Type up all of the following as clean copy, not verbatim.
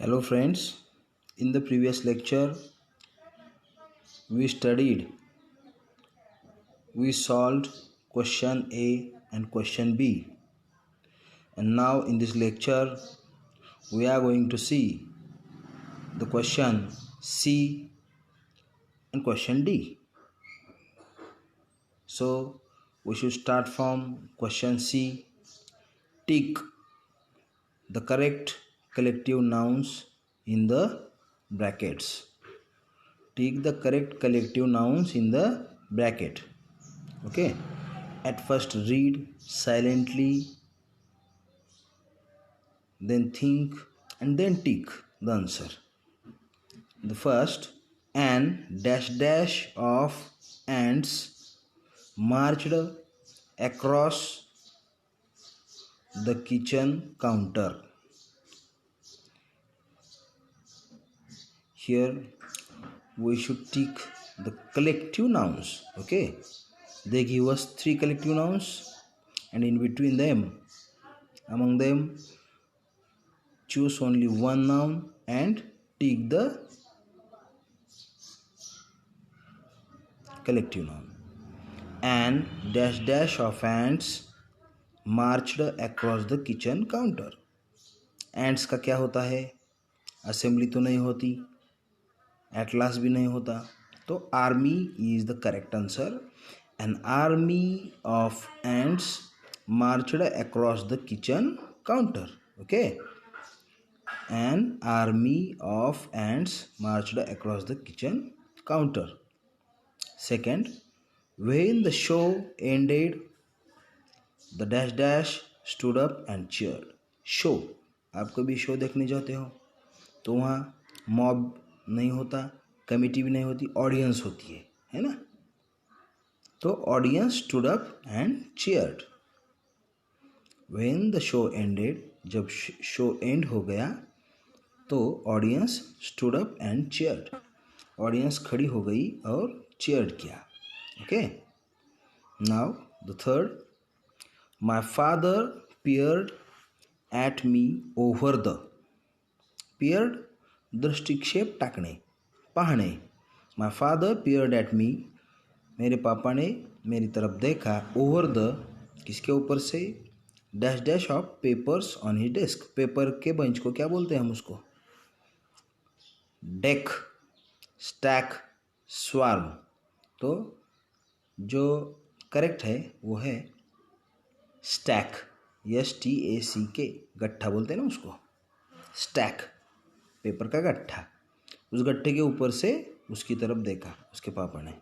Hello friends, in the previous lecture we solved question A and question B, and now in this lecture we are going to see the question C and question D. So we should start from question C. Tick the correct collective nouns in the brackets. Tick the correct collective nouns in the bracket. Okay, at first read silently, then think, and then tick the answer. The first, an dash dash of ants marched across the kitchen counter. Here we should tick the collective nouns. Okay, they give us 3 collective nouns, and in between them, among them, choose only one noun and tick the collective noun. An dash dash of ants marched across the kitchen counter. Ants का क्या होता है? Assembly तो नहीं होती, atlas भी नहीं होता, तो army is the correct answer. An army of ants marched across the kitchen counter. Okay, an army of ants marched across the kitchen counter. Second, when the show ended, the dash dash stood up and cheered. Show, आप कभी show देखने जाते हो तो वहाँ mob नहीं होता, committee भी नहीं होती, ऑडियंस होती है ना. तो audience stood up and cheered. When the show ended, जब शो एंड हो गया तो audience stood up and cheered. Audience खड़ी हो गई और चीयर्ड किया. Okay, now the third, my father peered at me over the. peered दृष्टिक्षेप टाकणे, पाहणे. My father peered at me, मेरे पापा ने मेरी तरफ देखा. ओवर द, किसके ऊपर से? Dash dash of papers on his desk. Paper के बेंच को क्या बोलते हैं हम उसको? Deck, stack, swarm. तो जो करेक्ट है वो है स्टैक. STACK, गट्ठा बोलते हैं ना उसको, स्टैक, पेपर का गट्ठा. उस गट्ठे के ऊपर से उसकी तरफ देखा उसके पापा ने.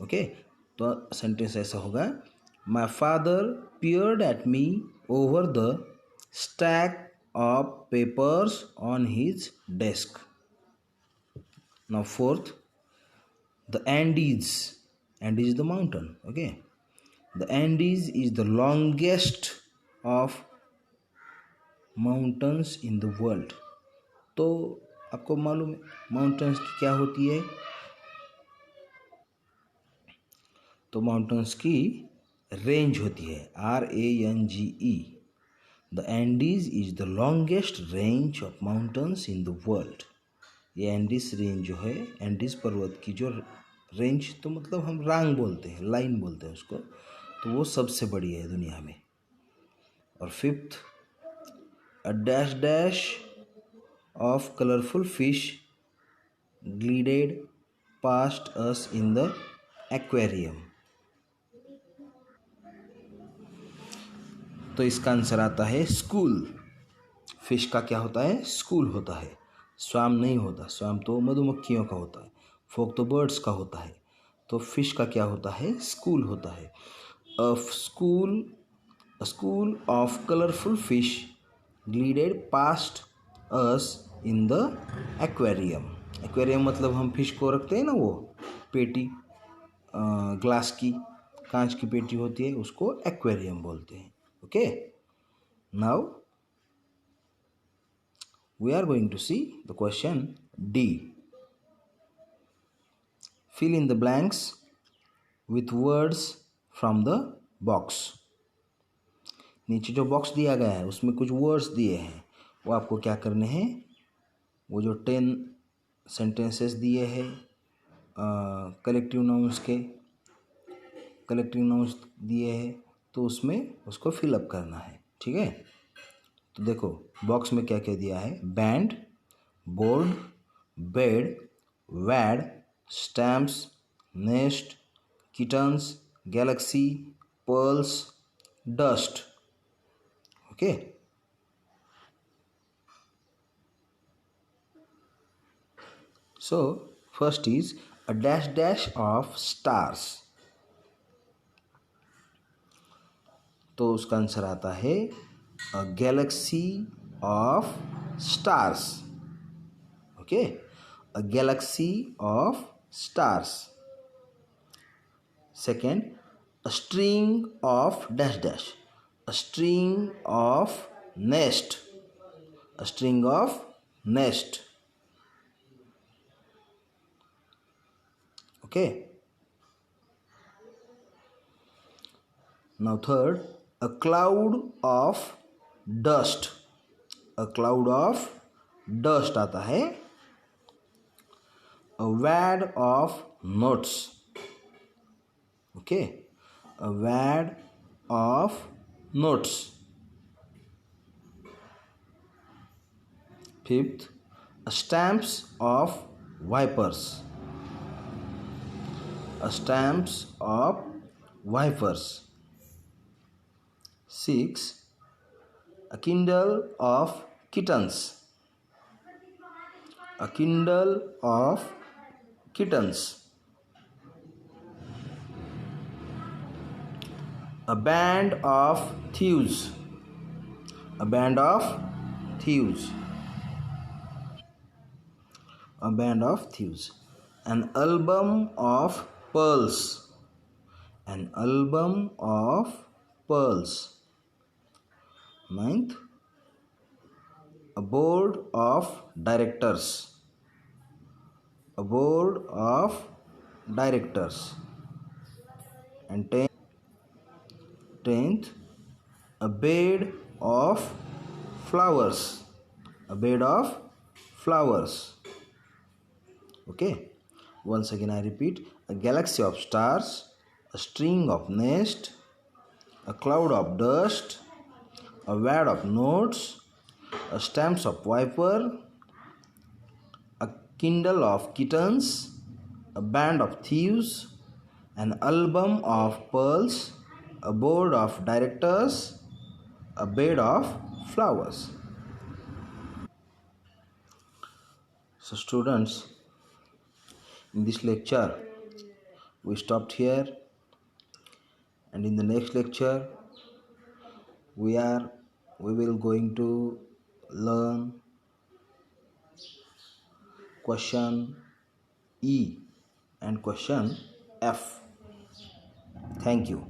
ओके, तो सेंटेंस ऐसा होगा, my father peered at me over the stack of papers on his desk. Now fourth, the Andes. Andes is the mountain. Okay, the Andes is the longest of mountains in the world. तो आपको मालूम है mountains की क्या होती है? तो mountains की रेंज होती है, RANGE. The Andes is the longest range of mountains in the world. ये एंडीज रेंज जो है, एंडीज पर्वत की जो रेंज, तो मतलब हम रांग बोलते हैं, लाइन बोलते हैं उसको, तो वो सबसे बड़ी है दुनिया में. और fifth, a dash dash of colourful fish glided past us in the aquarium. तो इसका आंसर आता है स्कूल. फिश का क्या होता है? स्कूल होता है. स्वाम नहीं होता, स्वाम तो मधुमक्खियों का होता है, फोक तो बर्ड्स का होता है. तो फिश का क्या होता है? स्कूल होता है. अ school of colourful fish glided past us in the aquarium. Aquarium मतलब हम फिश को रखते हैं ना, वो पेटी, ग्लास की, कांच की पेटी होती है, उसको एक्वेरियम बोलते हैं. Okay, now we are going to see the question D. Fill in the blanks with words from the box. नीचे जो बॉक्स दिया गया है उसमें कुछ वर्ड्स दिए हैं, वो आपको क्या करने हैं? वो जो 10 सेंटेंसेस दिए हैं कलेक्टिव नाउन्स के, कलेक्टिव नाउन्स दिए हैं, तो उसमें उसको फिलअप करना है। ठीक है, तो देखो बॉक्स में क्या क्या दिया है। Band, board, bed, wad, stamps, nest, kittens, galaxy, pearls, dust. Okay, so first is a dash dash of stars, तो उसका आंसर आता है a galaxy of stars. Okay, a galaxy of stars. Second, a string of dash dash, a string of nest, a string of nest. Okay, now third, a cloud of dust, a cloud of dust आता है a wad of notes. Okay, a wad of notes. Fifth, a stamps of vipers, a stamps of vipers. Six, a kindle of kittens, a kindle of kittens. A band of thieves, a band of thieves, a band of thieves. An album of pearls, an album of pearls. Ninth, a board of directors, a board of directors. And tenth, a bed of flowers, a bed of flowers. Okay, once again I repeat: a galaxy of stars, a string of nest, a cloud of dust, a wad of notes, a stamps of viper, a kindle of kittens, a band of thieves, an album of pearls, a board of directors, a bed of flowers. So students, in this lecture we stopped here, and in the next lecture we will going to learn question E and question F. Thank you.